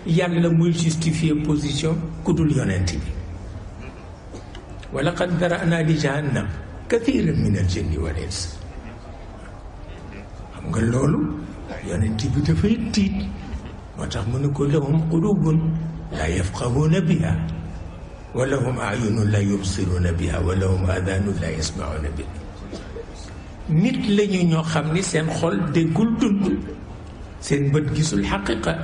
yàlla muy justifier position ku dul yonent bi wa laqad dara'na li jahannam kathiran min al-jinni wal ins. xam nga loolu yonent bi dafay tiit moo tax mu ne ko lahum qulubun la yafqahuna biha wa lahum a'yunun la yubsiruna biha wa lahum adhanun la yasma'una biha. nit lañu ñoo xam ni seen xol déggul dundul, seen bët gisul xaqiqa,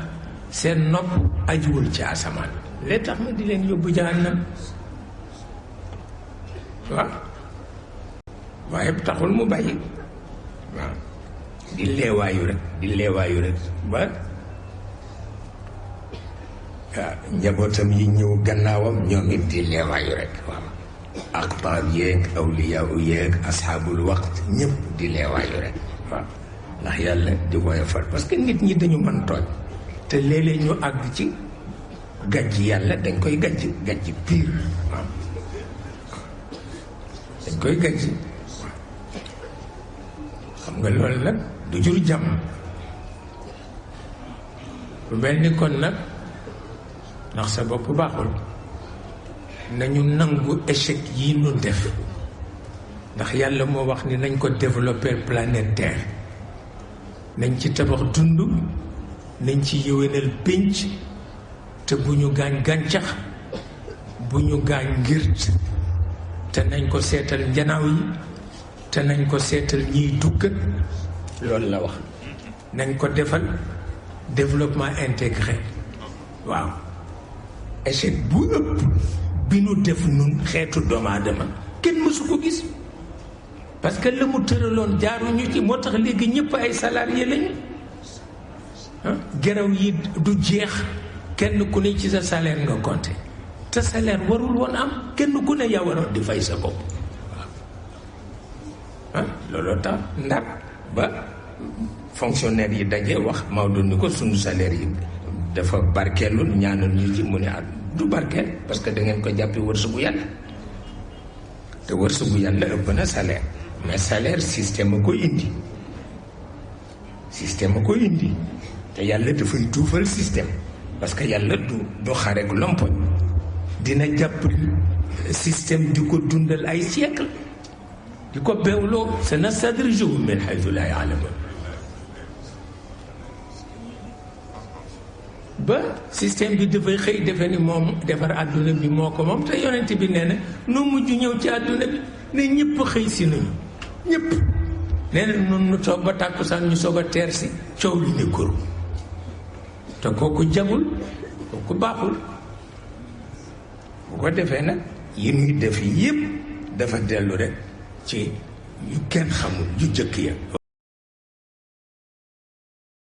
seen nopp ajuwul ci asamaan. lee tax ma di leen yóbbu jahannam. waaw waaye taxul mu bàyyi. waaw di leewaayu rek ba njabootam yi ñëw gannaawam ñoom it di leewaayu rek. waaw aqtaab yeeg awliyaa yeeg asxaabul waqt ñëpp di leewaayu rek. waaw ndax yàlla di woyofal parce que nit ñi dañu mën tooñ te léeg-léeg ñu àgg ci gàjj yàlla dañ koy gàjj pire. waaw dañ koy gàjj. xam nga loolu nag du jur jàmm. lu mel ni kon nag ndax sa bopp baaxul nañu nangu échec yi nu def ndax yàlla moo wax ni nañ ko développer planète Terre, nañ ci tabax dund, nañ ci yëwénal pénc, te bu ñu gaañ gàncax, bu ñu gaañ ngirt, te nañ ko seetal njanaaw yi, te nañ ko seetal ñiy duggat. loolu la wax nañ ko defal développement intégré. waaw échec bu ëpp bi nu def nun xeetu doomu aadama kenn mësu ko gis, parce que la mu tëraloon jaaruñu ci, moo tax léegi ñëpp ay salarié lañu. geraw yi du jeex, kenn ku ne ci sa salaire nga compté, te salaire warul woon am, kenn ku ne yaa waroon di fay sa bopp. waaw looloo tax ndar ba fonctionnaire yi daje wax Maodo ni ko sunu salaire yi dafa barkeelul, ñaanal ñu ci. mu ne du barkeel parce que da ngeen ko jàppe wërsëgu yàlla, te wërsëgu yàlla ëpp na salaire. mais salaire système a koy indi, te yàlla dafay tuufal système, parce que yàlla du xareeg lompoñ, dina jàpp système di ko dundal ay siècle, di ko beewloo. sanastadrijuhum min haythu la ya'lamun. ba système bi dafay xëy defe ni moom defar àdduna bi moo ko moom, te yonent bi nee na nu mujj ñëw ci àdduna bi ne ñëpp xëy si nañu, ñëpp nee na noonu nu toog ba tàkkusaan ñu soog a teer si, coow li ne kër. te kooku jagul, kooku baaxul. bu ko defee nag yi nuy def yëpp dafa dellu rek ci yu kenn xamul yu jëkk ya.